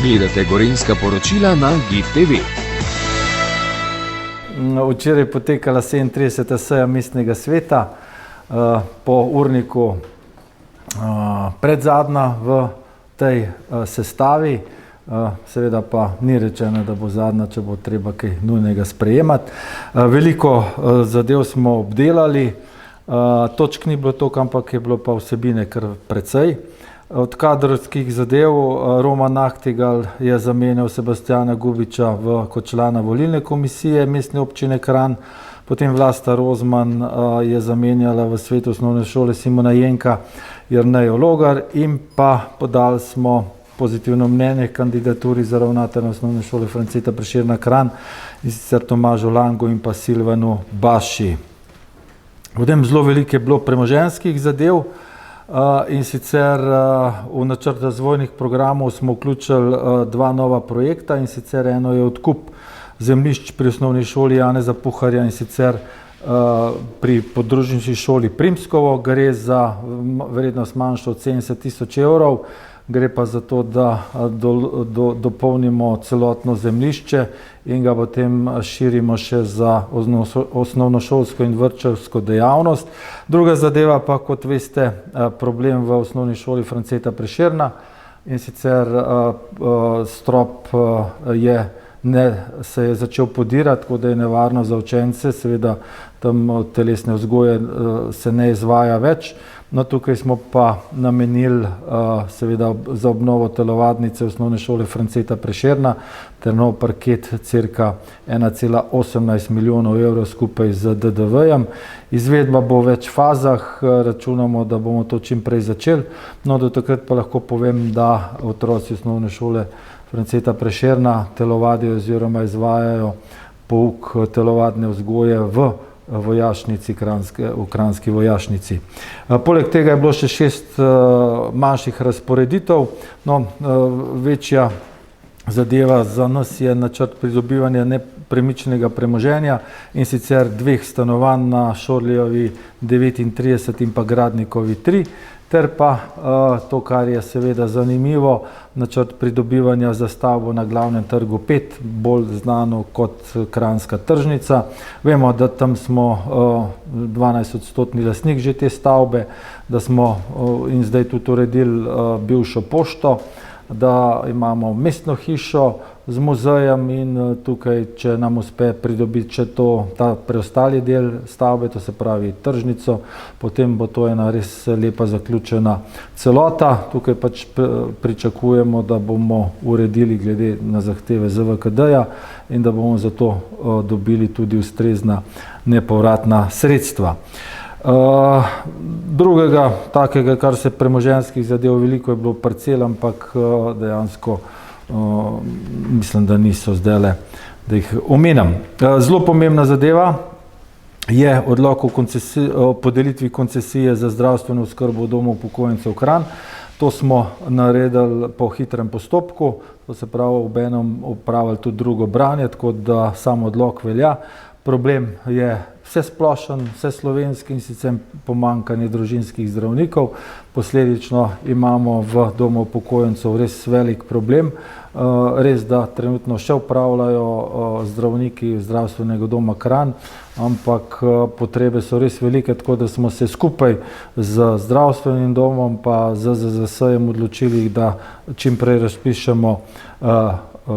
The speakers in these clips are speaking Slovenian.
Gledate Gorenjska poročila na GIF TV. Včeraj je potekala 37. seja mestnega sveta, po urniku predzadnja v tej sestavi. Seveda pa ni rečeno, da bo zadnja, če bo treba kaj nujnega sprejemati. Veliko zadev smo obdelali, točk ni bilo toliko, ampak je bilo pa vsebine kar precej. Od kadrovskih zadev Roman Nahtigal je zamenjal Sebastjana Gubiča kot člana volilne komisije Mestne občine Kranj, potem Vlasta Rozman je zamenjala v svetu osnovne šole Simona Jenka Jernejo Logar in pa podali smo pozitivno mnenje kandidaturi za ravnatelja osnovne šole Franceta Prešerna Kranj, in sicer Tomažu Langu in pa Silvanu Baši. Potem zelo veliko je bilo premoženjskih zadev, in sicer v načrt razvojnih programov smo vključili dva nova projekta, in sicer eno je odkup zemljišč pri osnovni šoli Janeza Puharja, in sicer pri podružnični šoli Primskovo, gre za vrednost manjšo od 70 000 evrov. Gre pa za to, da dopolnimo celotno zemljišče in ga potem širimo še za osnovnošolsko in vrtčevsko dejavnost. Druga zadeva pa, kot veste, problem v osnovni šoli Franceta Prešerna, in sicer strop se je začel podirati, tako da je nevarno za učence, seveda tam telesne vzgoje se ne izvaja več. No, tukaj smo pa namenili seveda za obnovo telovadnice osnovne šole Franceta Prešerna ter nov parket cirka 1,18 milijonov evrov skupaj z DDV-jem. Izvedba bo v več fazah, računamo, da bomo to čim prej začeli. No, do takrat pa lahko povem, da otroci osnovne šole Franceta Prešerna telovadijo oziroma izvajajo pouk telovadne vzgoje v vojašnici, v kranjski vojašnici. Poleg tega je bilo še 6 manjših razporeditev. No, večja zadeva za nas je načrt pridobivanja nepremičnega premoženja, in sicer 2 stanovanj na Šorlijevi 39 in pa Gradnikovi 3, ter pa to, kar je seveda zanimivo, načrt pridobivanja za stavbo na Glavnem trgu 5, bolj znano kot Kranjska tržnica. Vemo, da tam smo 12-odstotni lastnik že te stavbe, da smo in zdaj tudi uredili bivšo pošto, da imamo mestno hišo z muzejem in tukaj, če nam uspe pridobiti še ta preostali del stavbe, to se pravi tržnico, potem bo to ena res lepa zaključena celota. Tukaj pač pričakujemo, da bomo uredili glede na zahteve ZVKD-ja in da bomo za to dobili tudi ustrezna nepovratna sredstva. Drugega takega, kar se premoženjskih zadev, veliko je bilo parcel, ampak dejansko mislim, da niso zdajle, da jih omenjam. Zelo pomembna zadeva je odlok o podelitvi koncesije za zdravstveno oskrbo v domu upokojencev Kranj. To smo naredili po hitrem postopku, to se pravi, obenem opravili tudi drugo branje, tako da sam odlok velja. Problem je vsesplošen, vseslovenski, in sicer pomanjkanje družinskih zdravnikov. Posledično imamo v domu upokojencev res velik problem. Res, da trenutno še upravljajo zdravniki zdravstvenega doma Kranj, ampak potrebe so res velike, tako da smo se skupaj z zdravstvenim domom pa z ZZZS-jem odločili, da čim prej razpišemo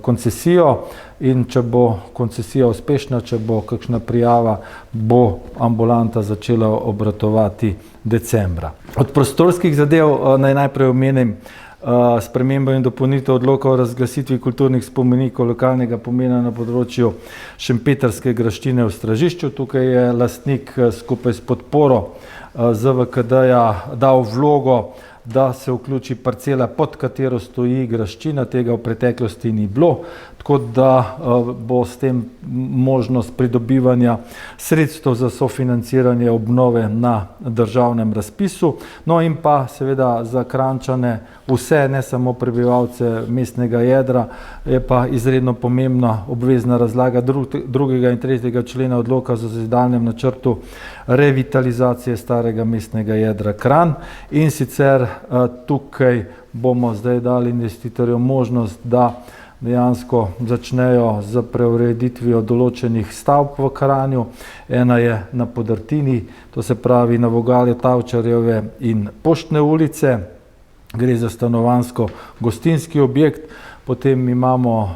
koncesijo, in če bo koncesija uspešna, če bo kakšna prijava, bo ambulanta začela obratovati decembra. Od prostorskih zadev naj najprej omenim spremembo in dopolnitev odloka o razglasitvi kulturnih spomenikov lokalnega pomena na področju Šempetrske graščine v Stražišču. Tukaj je lastnik skupaj s podporo ZVKD-ja dal vlogo, da se vključi parcela, pod katero stoji graščina. Tega v preteklosti ni bilo, tako da bo s tem možnost pridobivanja sredstev za sofinanciranje obnove na državnem razpisu. No in pa seveda za Kranjčane vse, ne samo prebivalce mestnega jedra, je pa izredno pomembna obvezna razlaga 2. in 3. člena odloka o zazidalnem načrtu revitalizacije starega mestnega jedra Kranj, in sicer tukaj bomo zdaj dali investitorju možnost, da dejansko začnejo z preureditvijo določenih stavb v Kranju. Ena je na Podrtini, to se pravi na vogalju Tavčarjeve in Poštne ulice, gre za stanovanjsko gostinski objekt, potem imamo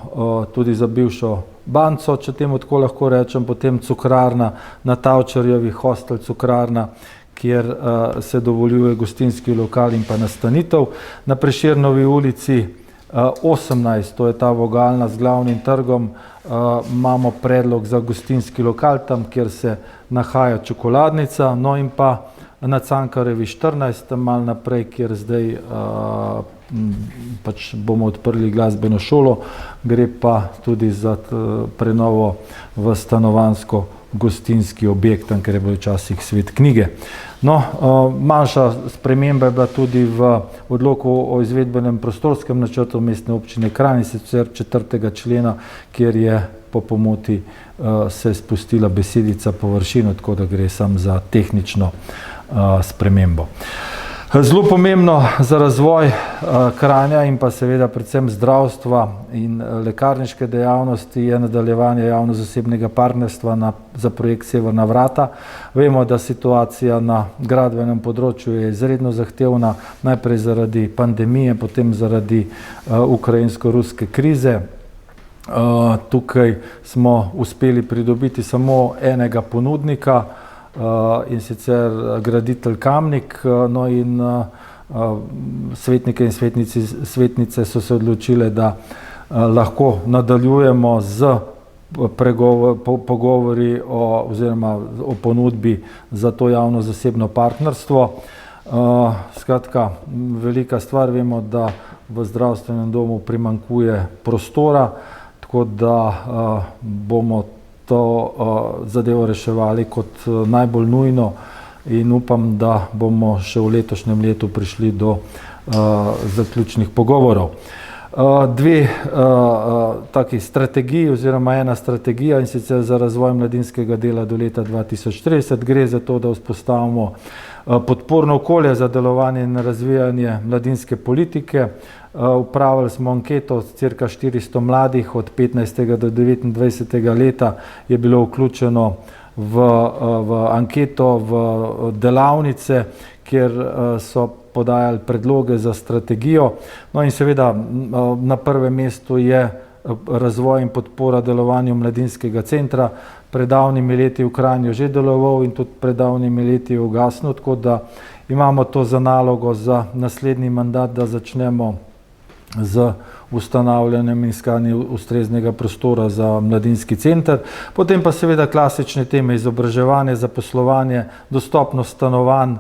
tudi za bivšo banco, če temu tako lahko rečem, potem cukrarna na Tavčarjevi, hostel cukrarna, kjer se dovoljuje gostinski lokal in pa nastanitev. Na Prešernovi ulici 18, to je ta vogalna z glavnim trgom, imamo predlog za gostinski lokal tam, kjer se nahaja čokoladnica, no in pa na Cankarjevi 14, tam malo naprej, kjer zdaj pač bomo odprli glasbeno šolo, gre pa tudi za prenovo v stanovanjsko gostinski objekt, tam, ker je bil včasih Svet knjige. No, manjša sprememba je bila tudi v odloku o izvedbenem prostorskem načrtu Mestne občine Kranj, sicer 4. člena, kjer je po pomoti se spustila besedica površino, tako da gre samo za tehnično spremembo. Zelo pomembno za razvoj Kranja in pa seveda predvsem zdravstva in lekarniške dejavnosti je nadaljevanje javno-zasebnega partnerstva za projekt Severna vrata. Vemo, da situacija na gradbenem področju je izredno zahtevna, najprej zaradi pandemije, potem zaradi ukrajinsko-ruske krize. Tukaj smo uspeli pridobiti samo enega ponudnika, in sicer graditelj Kamnik, no in svetnike in svetnice so se odločile, da lahko nadaljujemo z pogovori oziroma o ponudbi za to javno-zasebno partnerstvo. Skratka, velika stvar, vemo, da v zdravstvenem domu primanjkuje prostora, tako da bomo to zadevo reševali kot najbolj nujno in upam, da bomo še v letošnjem letu prišli do zaključnih pogovorov. Dve taki strategiji oziroma ena strategija, in sicer za razvoj mladinskega dela do leta 2030, gre za to, da vzpostavimo podporno okolje za delovanje in razvijanje mladinske politike. Upravili smo anketo s cirka 400 mladih, od 15. do 29. leta je bilo vključeno v anketo, v delavnice, kjer so podajali predloge za strategijo. No in seveda na prvem mestu je razvoj in podpora delovanju mladinskega centra. Pred davnimi leti v Kranju že deloval in tudi pred davnimi leti je ugasnil, tako da imamo to za nalogo za naslednji mandat, da začnemo z ustanavljanjem in iskanjem ustreznega prostora za mladinski center. Potem pa seveda klasične teme: izobraževanje, zaposlovanje, dostopnost stanovanj,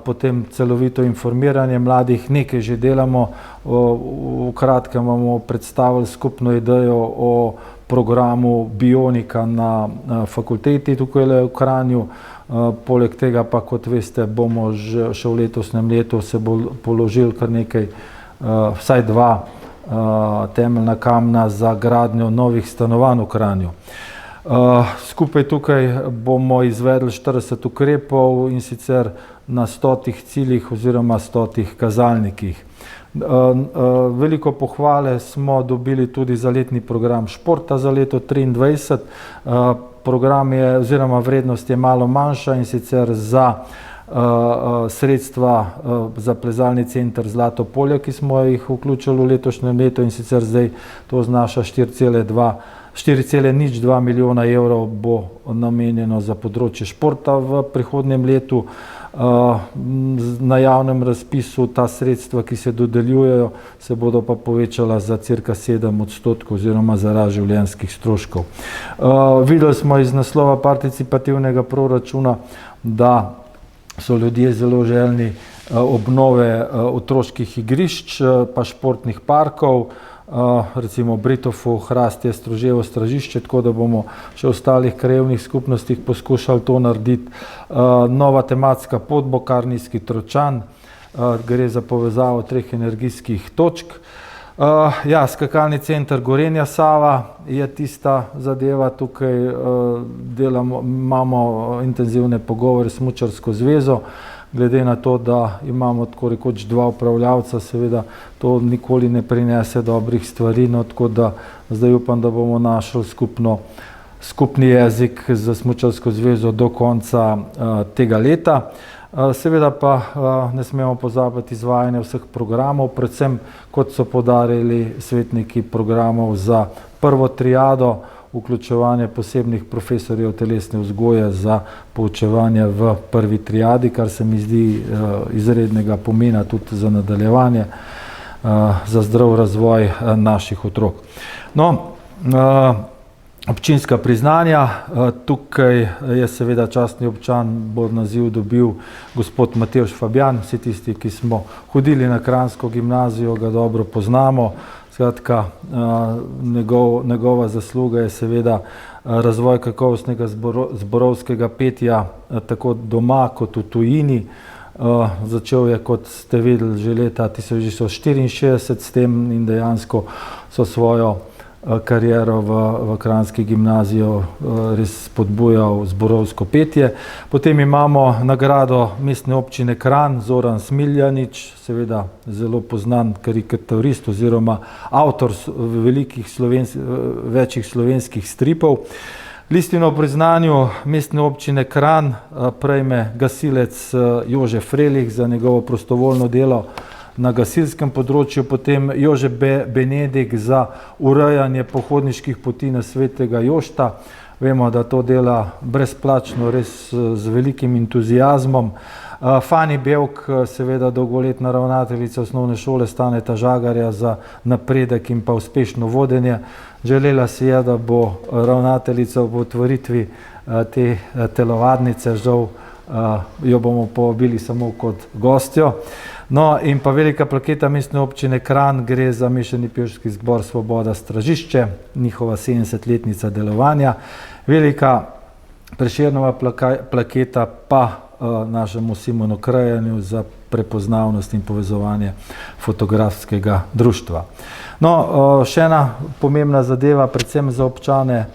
potem celovito informiranje mladih. Nekaj že delamo, v kratkem bomo predstavili skupno idejo o programu Bionika na fakulteti tukaj v Kranju. Poleg tega pa, kot veste, bomo še v letosnem letu se bo položili kar nekaj, vsaj dva temeljna kamna za gradnjo novih stanovanj v Kranju. Skupaj tukaj bomo izvedli 40 ukrepov, in sicer na 100 ciljih oziroma 100 kazalnikih. Veliko pohvale smo dobili tudi za letni program športa za leto 2023. Program je oziroma vrednost je malo manjša, in sicer za sredstva za plezalni center Zlato polje, ki smo jih vključili v letošnjem letu, in sicer zdaj to znaša 4,02 milijona evrov bo namenjeno za področje športa v prihodnjem letu. Na javnem razpisu ta sredstva, ki se dodeljujejo, se bodo pa povečala za cirka 7% oziroma za rast življenjskih stroškov. Videli smo iz naslova participativnega proračuna, da so ljudje zelo željni obnove otroških igrišč pa športnih parkov, recimo Britofu, Hrastje, Stroževo, Stražišče, tako da bomo še v ostalih krajevnih skupnostih poskušali to narediti. Nova tematska pot bo Karnijski Tročan, gre za povezavo 3 energijskih točk. Skakalni center Gorenja Sava je tista zadeva, tukaj imamo intenzivne pogovore s Smučarsko zvezo, glede na to, da imamo tako rekoč dva upravljavca, seveda to nikoli ne prinese dobrih stvari, no, tako da zdaj upam, da bomo našli skupni jezik za Smučarsko zvezo do konca tega leta. Seveda pa ne smemo pozabiti izvajanje vseh programov, predvsem kot so poudarili svetniki programov za prvo triado, vključevanje posebnih profesorjev telesne vzgoje za poučevanje v prvi triadi, kar se mi zdi izrednega pomena tudi za nadaljevanje, za zdrav razvoj naših otrok. No, občinska priznanja, tukaj je seveda častni občan, bo naziv dobil gospod Matevž Fabjan, vsi tisti, ki smo hodili na kranjsko gimnazijo, ga dobro poznamo. Skratka, njegova zasluga je seveda razvoj kakovostnega zborovskega petja tako doma kot v tujini. Začel je, kot ste videli, že leta 1964 s tem in dejansko so svojo kariero v kranjski gimnazijo res spodbujal zborovsko petje. Potem imamo nagrado mestne občine Kranj, Zoran Smiljanić, seveda zelo poznan karikaturist oziroma avtor večjih slovenskih stripov. Listino o priznanju mestne občine Kranj prejme gasilec Jože Frelih za njegovo prostovoljno delo na gasilskem področju, potem Jože Benedik za urejanje pohodniških poti na Svetega Jošta. Vemo, da to dela brezplačno, res z velikim entuziazmom. Fani Bevk, seveda dolgoletna ravnateljica osnovne šole Staneta Žagarja, za napredek in pa uspešno vodenje. Želela si je, da bo ravnateljica v otvoritvi te telovadnice, žal jo bomo povabili samo kot gostjo. No, in pa velika plaketa mestne občine Kranj, gre za mešani pevski zbor Svoboda Stražišče, njihova 70-letnica delovanja. Velika Prešernova plaketa pa našemu Simonu Krajanju za prepoznavnost in povezovanje fotografskega društva. No, še ena pomembna zadeva, predvsem za občane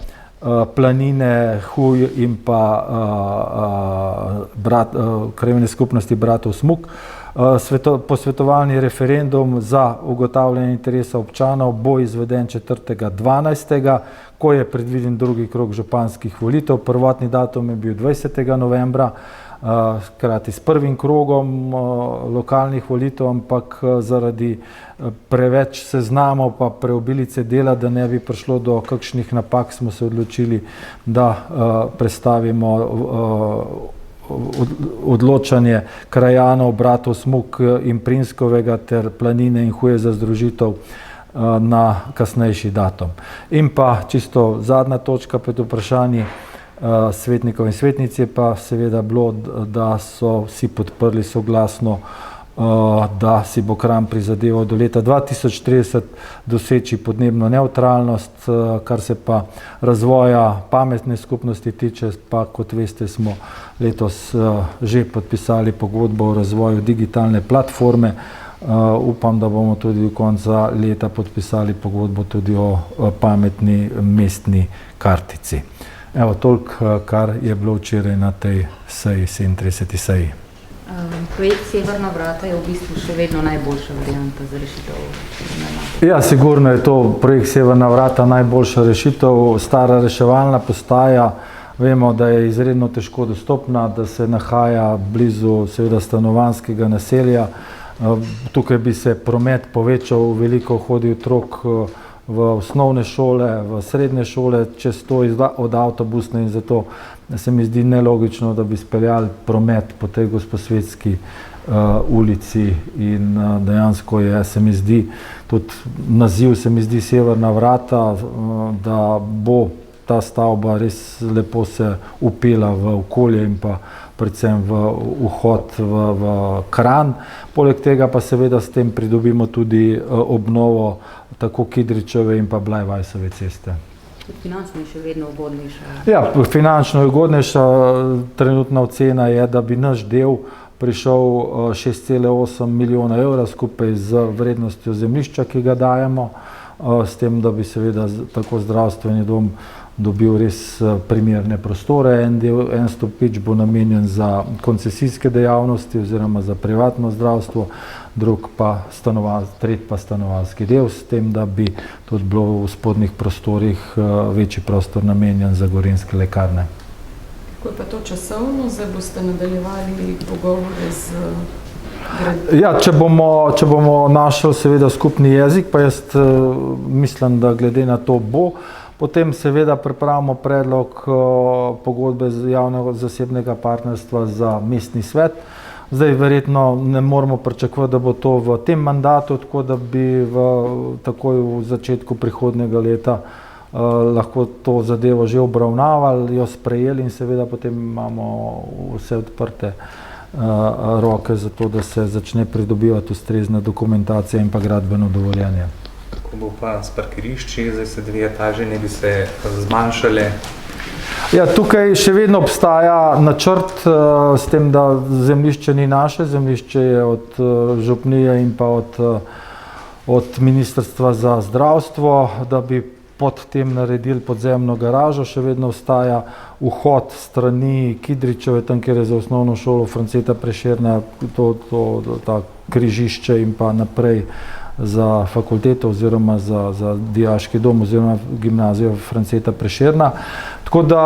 Planine, Huj in pa krajevne skupnosti Bratov Smuk. Posvetovalni referendum za ugotavljanje interesa občanov bo izveden 4.12., ko je predviden drugi krog županskih volitev. Prvotni datum je bil 20. novembra, hkrati s prvim krogom lokalnih volitev, ampak zaradi preveč seznamov pa preobilice dela, da ne bi prišlo do kakšnih napak, smo se odločili, da prestavimo odločanje krajanov Bratov Smuk in Prinskovega ter Planine in Huje za združitev na kasnejši datum. In pa čisto zadnja točka pred vprašanji svetnikov in svetnic je pa seveda bilo, da so vsi podprli soglasno, da si bo Kranj prizadeval do leta 2030 doseči podnebno nevtralnost, kar se pa razvoja pametne skupnosti tiče, pa kot veste smo letos že podpisali pogodbo o razvoju digitalne platforme. Upam, da bomo tudi do konca leta podpisali pogodbo tudi o pametni mestni kartici. Evo, toliko, kar je bilo včeraj na tej seji, 37. seji. Projekt Severna vrata je v bistvu še vedno najboljša varianta za rešitev? Ja, sigurno je to projekt Severna vrata najboljša rešitev. Stara reševalna postaja, vemo, da je izredno težko dostopna, da se nahaja blizu seveda stanovanjskega naselja. Tukaj bi se promet povečal, veliko hodi otrok v osnovne šole, v srednje šole, čez to od avtobusne, in zato se mi zdi nelogično, da bi speljali promet po tej Gosposvetski ulici, in dejansko je, se mi zdi, tudi naziv se mi zdi Severna vrata, da bo ta stavba res lepo se upela v okolje in pa predvsem v vhod v Kranj. Poleg tega pa seveda s tem pridobimo tudi obnovo tako Kidričeve in pa Blajvajsove ceste. Finančno je še vedno ugodnejša? Ja, finančno je ugodnejša. Trenutna ocena je, da bi naš del prišel 6,8 milijona evra skupaj z vrednostjo zemljišča, ki ga dajemo, s tem, da bi seveda tako zdravstveni dom dobil res primerne prostore. En stopnič bo namenjen za koncesijske dejavnosti oziroma za privatno zdravstvo, tretji pa stanovanjski del, s tem, da bi tudi bilo v spodnjih prostorih večji prostor namenjen za Gorenjske lekarne. Kako je pa to časovno? Zdaj boste nadaljevali pogovore z Ja, če bomo našli seveda skupni jezik, pa jaz mislim, da glede na to bo, potem seveda pripravimo predlog pogodbe javnega zasebnega partnerstva za mestni svet. Zdaj verjetno ne moramo pričakovati, da bo to v tem mandatu, tako da bi takoj v začetku prihodnjega leta lahko to zadevo že obravnavali, jo sprejeli in seveda potem imamo vse odprte roke za to, da se začne pridobivati ustrezna dokumentacija in pa gradbeno dovoljenje. Kako bo pa s parkirišči, zdaj se 2 etaže ne bi se zmanjšale? Ja, tukaj še vedno obstaja načrt s tem, da zemljišče ni naše, zemljišče je od župnije in pa od Ministrstva za zdravstvo, da bi pod tem naredili podzemno garažo. Še vedno ostaja vhod strani Kidričeve, tam, kjer je za osnovno šolo Franceta Prešerna, ta križišče in pa naprej za fakulteto oziroma za dijaški dom oziroma gimnazijo Franceta Prešerna. Tako da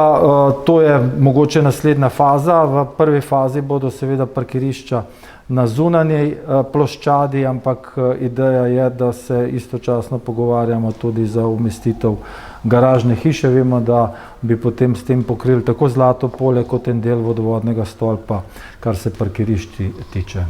to je mogoče naslednja faza. V prvi fazi bodo seveda parkirišča na zunanji ploščadi, ampak ideja je, da se istočasno pogovarjamo tudi za umestitev garažne hiše. Vemo, da bi potem s tem pokrili tako Zlato polje kot en del vodovodnega stolpa, kar se parkirišč tiče.